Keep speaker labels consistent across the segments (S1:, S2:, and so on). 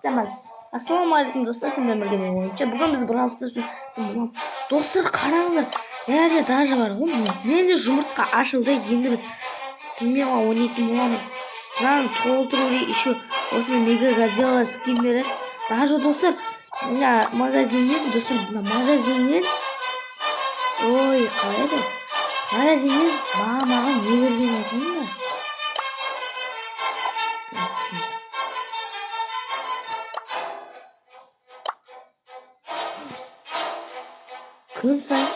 S1: Ассалаумағалейкум достар, сендермен бірге мен ойыншы. Бүгін біз Brawl Stars ойнаймыз. Достар, қараңдар, нәрде даже бар ғой. Менде жұмыртқа ашылды. Енді біз смело ойнайтын боламыз. Мынаны толтыру еще осындай мега Годзилла скин береді. Даже достар, мына магазиннен, ой, қалай еді? Магазиннен маған не берген айтайын ба? Күн сайын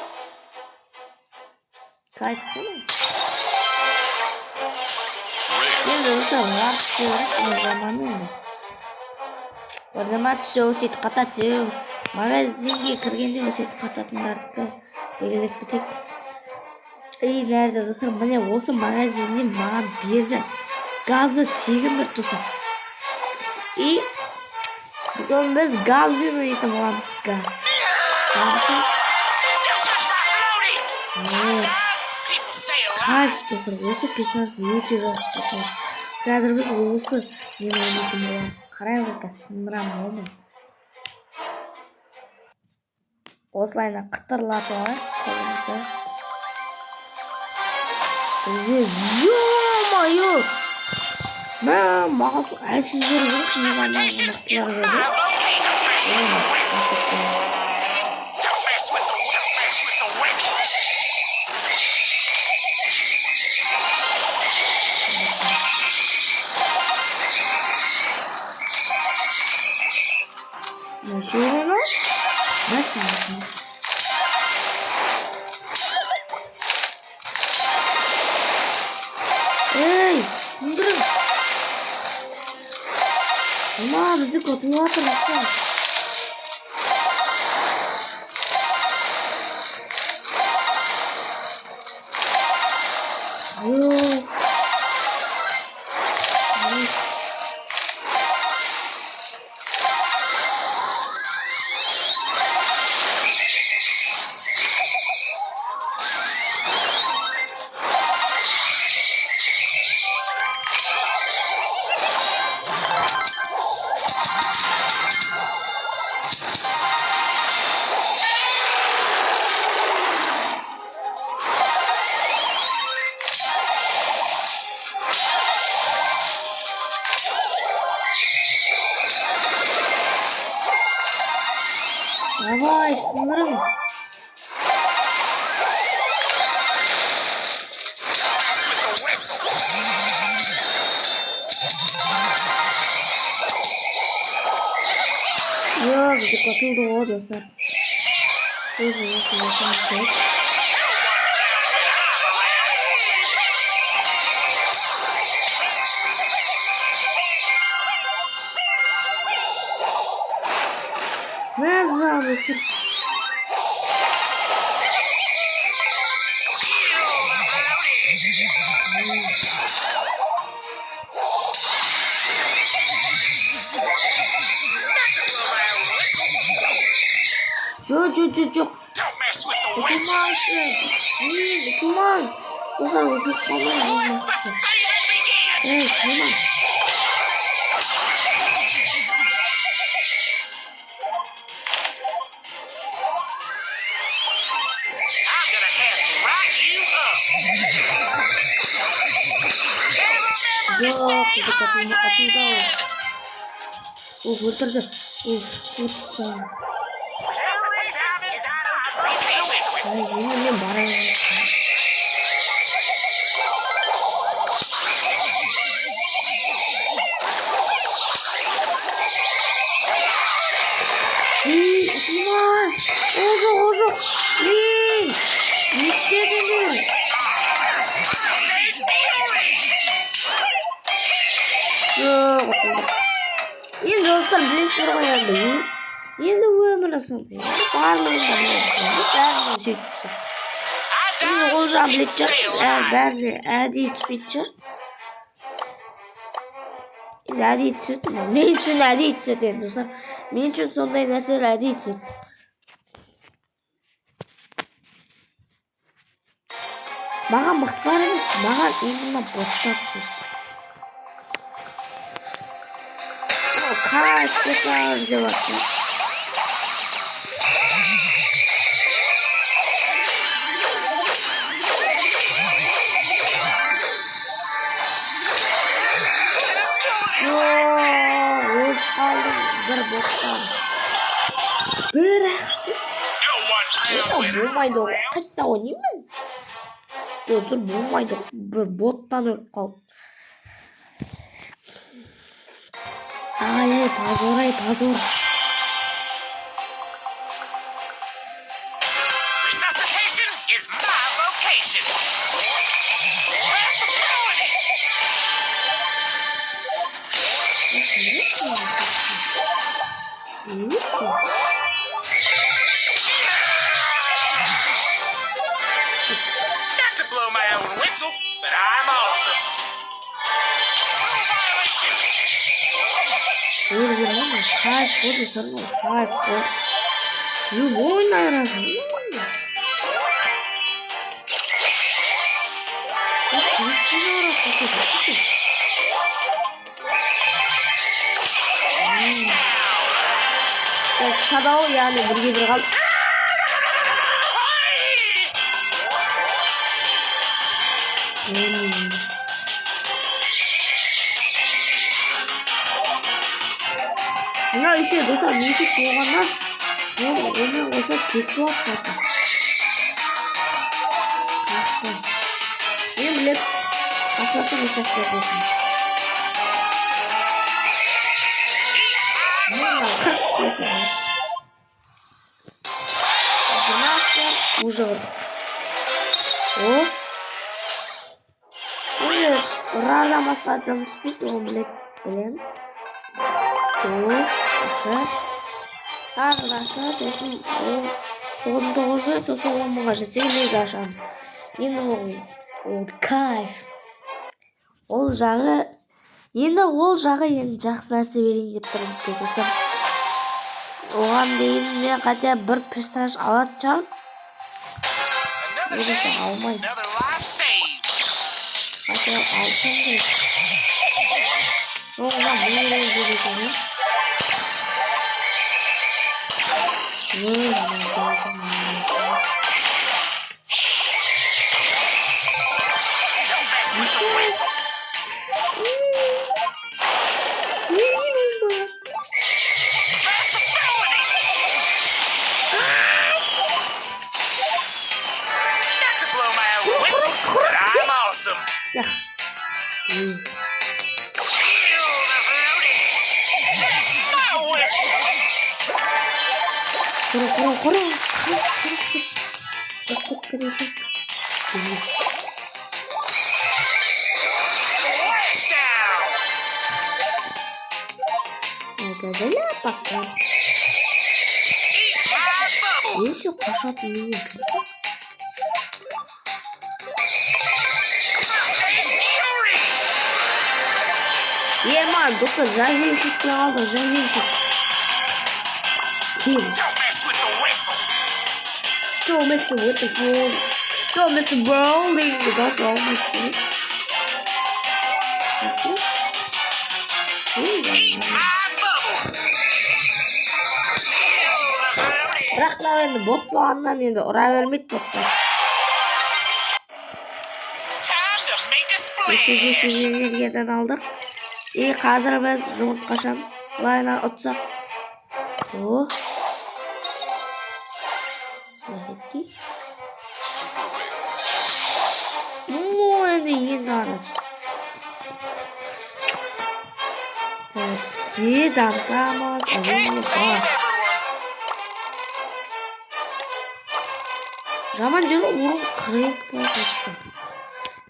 S1: кайф енді достар заманы өсет қатату магазинге кіргенде өсет қататындардікі белгілеп бітек. Нәрді достар, міне осы магазиннен маған берді газы тегін бір достар. Бүгін біз газбен ойнайтын боламыз. Кайф достар, осы персонаж өте жақсы достар. Қазір біз осы нені ойнайтын боламыз. Қарай қойқа сындырам оны. Осылайына қытырлату алайық. Ё-моё! Маған әлсіздер Эй, сындырын! Бізді көтіліп атырмызды. Давай, сындырын! Бізді көтілді ғой достар. Пожалуйста. Жоқ. Өлтірді. Мен барайын. Ожық. Не істедің? Енді достар білесіздер ғой енді өмір асылды. Бәрін сөйтті. Енді ол жағын білет жар. Бәріне әдейі түспейді жар. Енді әдейі түседі. Мен үшін әдейі түседі енді достар. Мен үшін сондай нәрселер әдейі түседі. Маған мықтылар емес, маған именно боттар түседі. Kaç tekrar cevap ver. Bir bottan. Bir açtı. Bulmaydı o. Kaçta oynayayım mı? Dostlar bulmaydı. Bir bottan ölüp kaldı. Ay pazor.
S2: Resuscitation is my vocation. That's a felony. Not to blow my own whistle, but I'm awesome. Rule violation.
S1: Vur ama kaç vurdu sana kaç vur. Bu oynar aslında. Shadow yani bir kal. Ya işe dostlar müzik kullananlar onu olsa kesin olmaz. Benim bile atlatım mesaj yapıyorsun. Уже вырдык. О. Уже рада масладым. Спит он, блин. О. Arkadaşlar dedim o 19'da sosyal olmağa жетегіне ашамыз. Енді ол кайф. Ол жағы енді жақсы нәрсе берейін деп тұрмыз кездесіп. Оған дейін мен қате бір персонаж алады шығармын. Öyleyse almayın. Hatta alsam da. Sonra bunu öldüreceğim. Ya. Kuru. Böyle bakalım. Ne çok kasap yiyor. Yema, doktor, zajemşik aldı, zajemşik. Don't mess with the whistle. Don't mess with the ball. Don't mess with the bowling. That's all my shit. Eat my bubbles. Bırakla beni bot bağından yedi. Oraya vermek botlar. Beşi yerden aldık. İyi hazır biz yumurta kaşamız. Layla atsak. Oh. Şöyle yeni araç. Evet. Damlamaz. Жаман урын қырық болсын.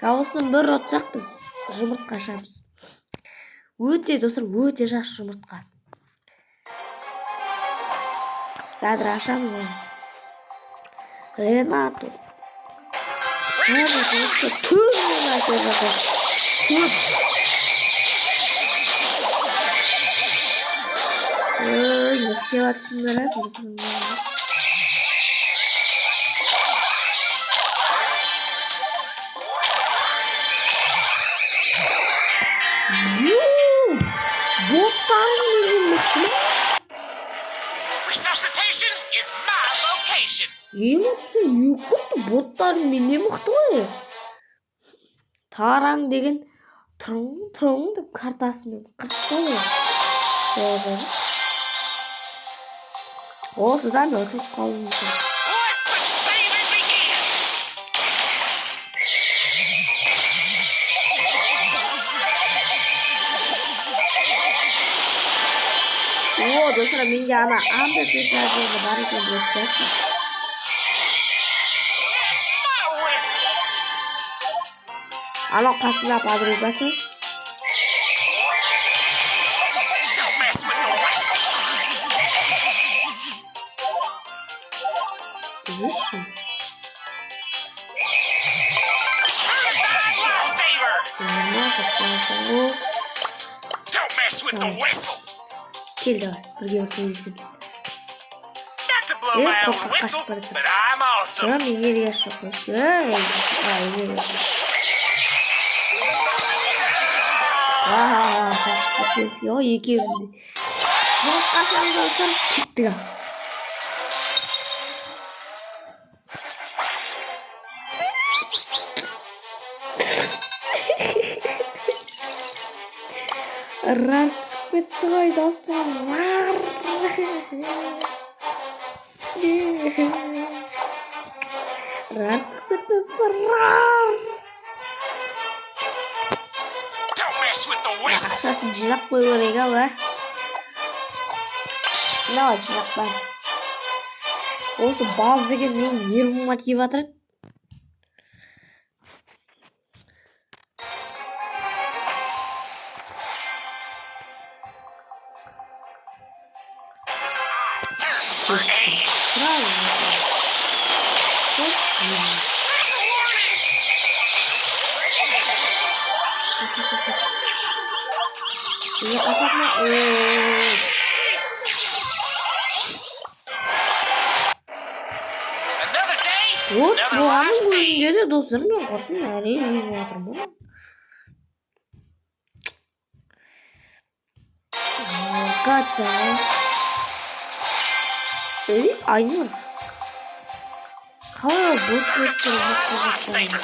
S1: Каусын бір отсақ біз жұмыртқа ашамыз. Өте достар, өте жақсы жұмыртқа. Қазір ашамыз оны. Ренато. Не істеватсыңдар, Емоция yok болды боттардың менде мықты ғой. Тараң деген тұрың деп картасымен қыртты ғой. Осыдан өтіп қалуым мүмкін.
S2: Let the saving begin!
S1: О, достар, менде ана амбер персонажы бар екен деп қойшы.
S2: My whistle!
S1: Ана қасына подругасы.
S2: Don't mess with the whistle!
S1: Жүрші.
S2: Certified lifesaver! Don't mess with the whistle!
S1: Кел давай, бірге өтейсің.
S2: Not to blow my own whistle, but I'm awesome!
S1: Sonra ileriye sokuş. İleriye. Saçma ya iki yönlü. Bunu kazanırsan gitti. Rart sıkıntı koy dostlar. Rart sıkıntı sırar.
S2: Don't mess with the whistle!
S1: Ақшасын жинап қою керек ала. Мынау жинап бар. Осы баз деген мен нервыма тиіп жатыр. Ini kasarnya
S2: Another day,
S1: вот
S2: another
S1: бұғаның
S2: life saved!
S1: өзінде де достарым мен құрсын әрең жүйіп жатырмын бұны. Катя. Айнұр. Қалай бос
S2: Lifesaver!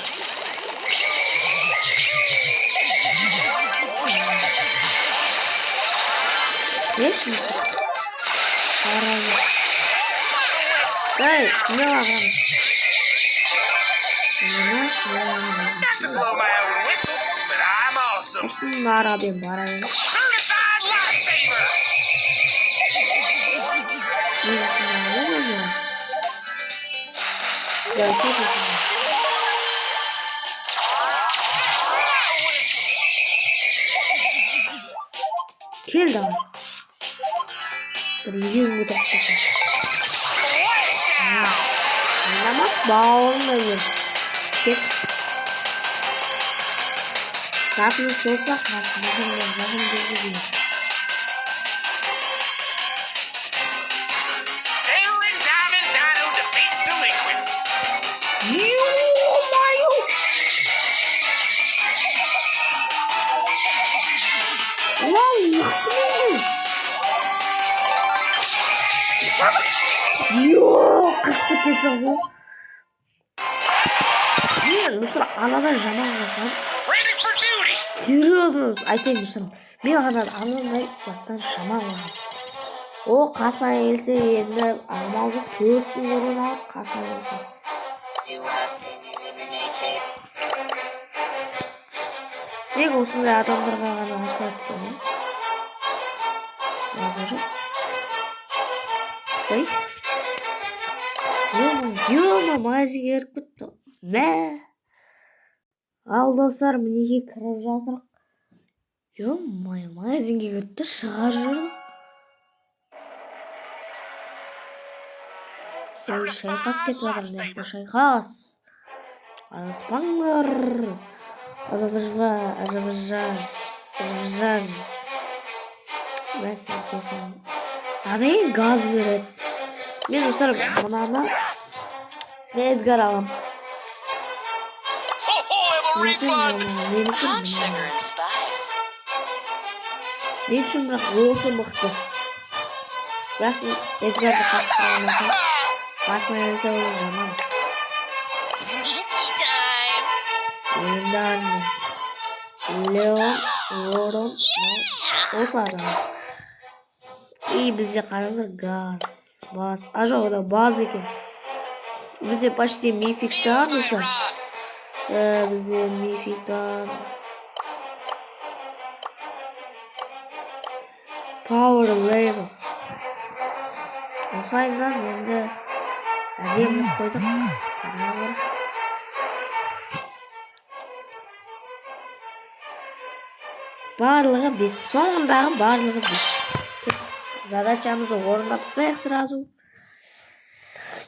S1: Эй, не ладно.
S2: Not to blow my own whistle, but I'm awesome!
S1: Арабин барайын.
S2: Certified lifesaver!
S1: Кел давай. Бір үйге тастаса. Ойнамақ бауырында мен. Кет. Запны солсақ, жақын жүргізейін.
S2: Darren Diamond Dino defeats delinquents!
S1: Ё-моё! Уау, мықты мен. Ё, қырқы кетсің ғой. Мен мұсыр анадан жаман қалған.
S2: Ready for duty!
S1: Серьезно айтайын мұсыр. Мен анадай заттан жаман қалған. О, қасына келсе енді амал жоқ 4 күн бұрын алып қасына келсе. Тек осындай адамдарға ғана ашылады екен, маза жоқ. Ой. Ё-мо, магазинге кіріп кетті. Мә. Ал достар, мінеки кіріп жатырық. Ё-мо, магазинге кірді, шығар жүрді. Шайқас кетіп жатыр, мықты шайқас. Араспаңдар. Ажывжаж. Мәсі көзім. Әрең газ береді. Мен ұсыр мұнана. Мен Эдгар алам.
S2: Ho ho, I have a refund!
S1: Мен үшін бірақ осы мықты. Бірақ Эдгарды қатты қаламасын. Basına else olacağım ama.
S3: Sneaky time.
S1: Ender mi? Leon, Rodon, o sarı. İyi bize karanlık gaz. Bas. Acaba da bazı ekin. Bize başlayayım Mifik'ten mi sen? Bize Mifik'ten. Power level. O sayıdan hem de acayip koyduk. Karanlık. Барлығы біз, соңындағы барлығы біз. Задачамызды орындапсақ сразу.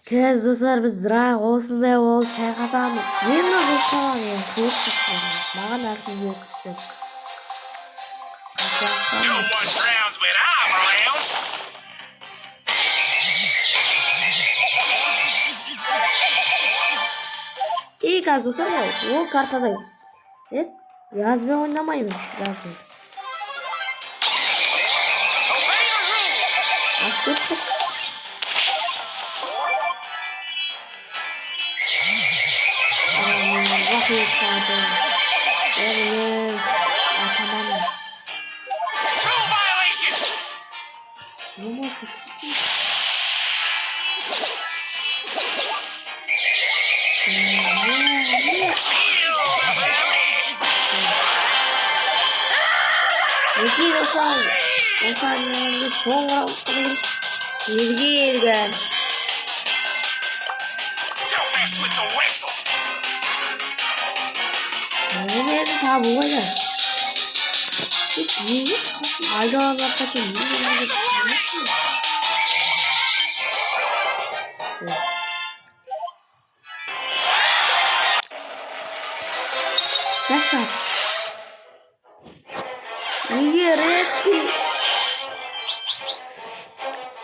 S1: Кез достар, біз бірақ осындай болып шайқасамыз. Енді достар, көп түскен. Маған әрсіз өткісін.
S2: No one drowns when I'm around.
S1: İyi kaz dostlar, o kartadayım. Evet, yazmaya oynamayın. Yazmayın.
S2: Obey the rules.
S1: Açtık. Bakıyor sadece. Evet. Tamam.
S2: Rule violation.
S1: Ne olmuş? Peki dostlar. O saniyenin sonra bilgi yergen.
S2: Don't mess with the whistle.
S1: Ne tabi var ya. Hiç bilgi. Ayrı olarak kaçın. Nasıl? İyi redki.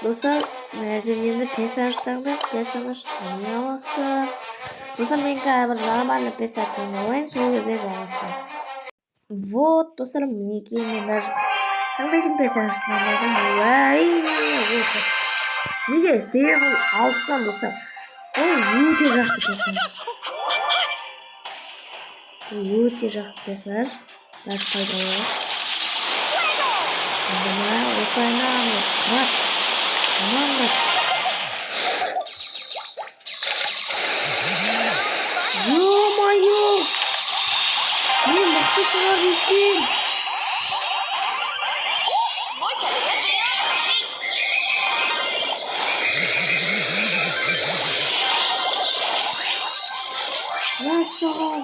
S1: Dostlar, merdivende pesajdan personaj tanıyamazsın. Dostlar, ben galiba normalde pesajdan oyun soğuk yazacağım. Вот, достар, мінекей мен таңдайтын персонаждардың неге себебі алыстан достар, ол өте жақсы персонаж. Өте жақсы персонаж. Даже пайдалы. Мына осылайынан қырат. Команда. Ё-моё! Мен мықты шығар десем. Мәссаған.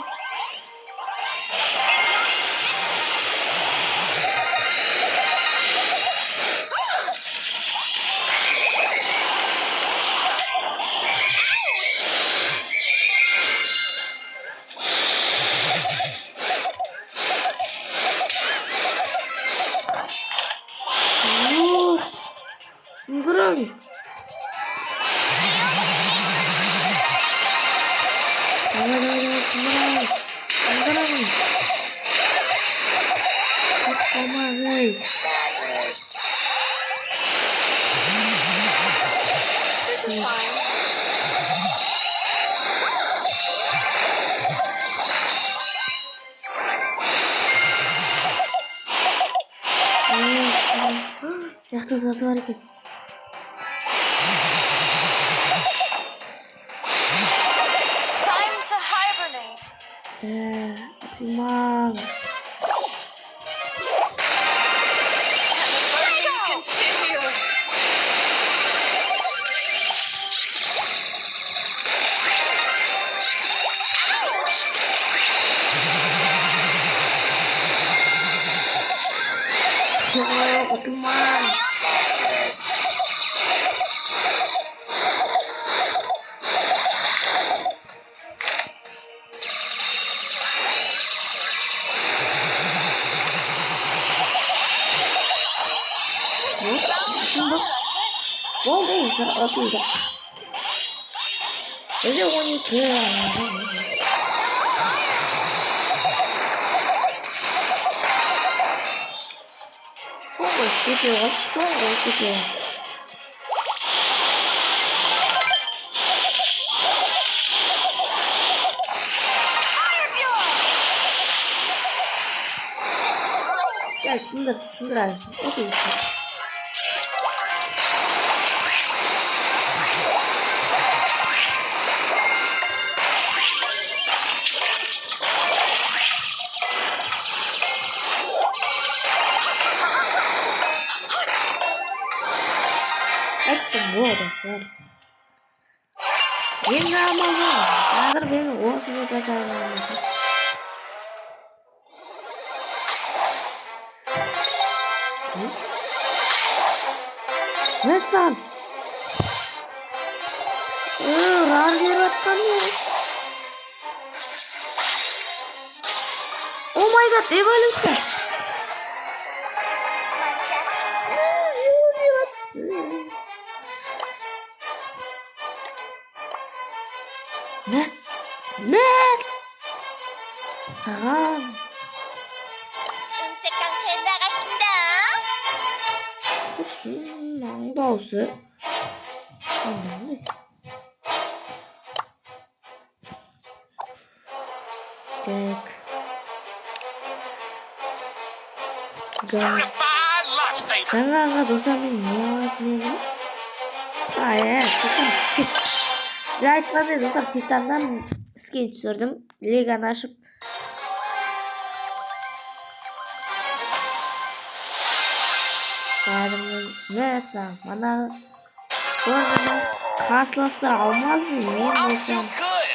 S1: Сындырың.
S3: This is fine.
S1: Yakta zatı var ki.
S3: Time to hibernate.
S1: Optimal.
S3: Learning continues.
S1: Optimal. Well, these are ugly. Is it when you kill? Çok hoş gidiyor. сындырайын. Окей. Это вода, сэр. Енді амалы. Қазір мен осыны жасаймын. Мәссаған. Рар беріп атқан не? О май гад, эволюция. Мәс! Саған.
S3: 음색 강퇴 나가신다.
S1: Kursun, аңдаусы. Так. Газ.
S2: Certified lifesaver.
S1: жаңағы досаммен не алатын едім? Титан. Мен айтқандай достар, Титаннан скин түсірдім. Леганы ашып. Мәссаған, мана қарсыластар алмасын, мен
S2: I'm too
S1: болсам.
S2: good.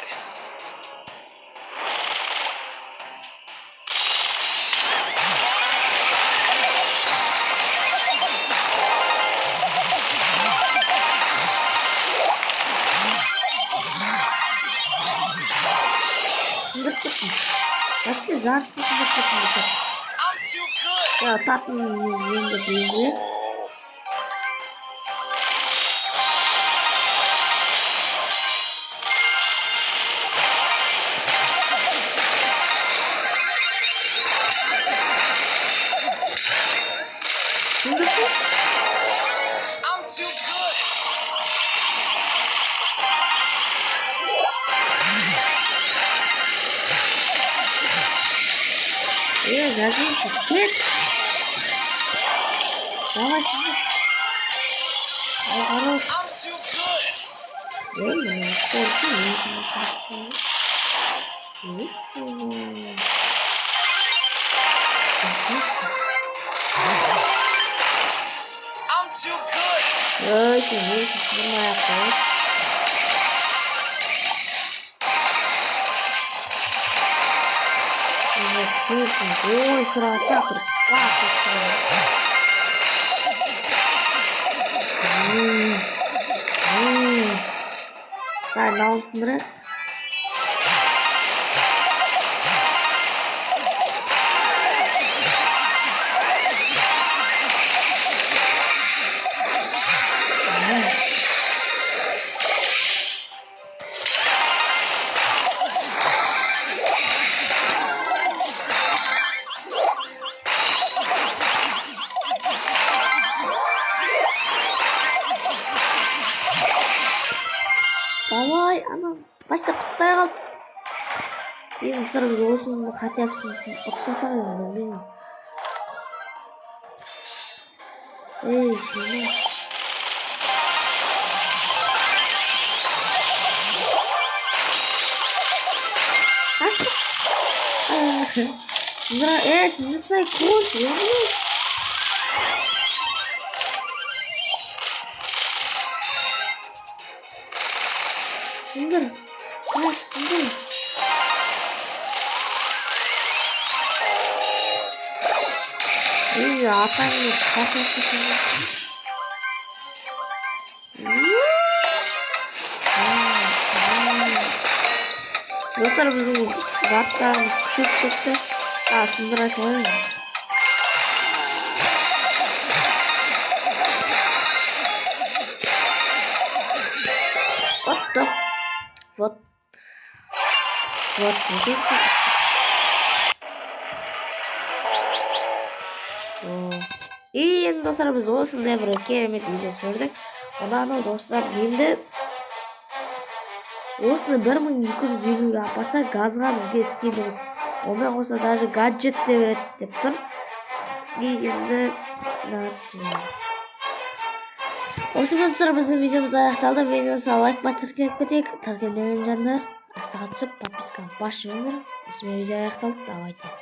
S1: Сындырып кеттім. Почти жартысы сындырып кеттім.
S2: I'm too good.
S1: Татын енді белгі.
S2: I'm too good.
S1: Жазайыншы, кет! Давай сізді. Алғару.
S2: I'm too good.
S1: Мені қорқы
S2: I'm too good.
S1: Сындырмай-ақ қойып. Ой, сұрата тұрып. Мынау сындыры. Давай, анам, başta құттай қалып. Ең сыр біз осыны қатепсімсің. Ұтпасақ енді, білмеймін. Шыны. Ашты. Сындыра, сай код, яғыз. Сынdır. Сынdır. İyi ya, atanı kasası. Dostlar bizim gatlarımız küçük çıktı. Daha sındır açalım. Вот. Вот, видите? И енді достар біз осындай бір керемет видео түсірдік. Онаны достар енді осыны 1250-ге апарса газға бізге скин береді. Онымен қоса даже гаджет те береді деп тұр. Endi Osman dostlar bizim videomuz аяқталды. Videomuza like basып кетпейік. Тіркелмеген жандар астыға түсіп подписканы басып жіберіңдер. Осымен видео аяқталды. Давайте.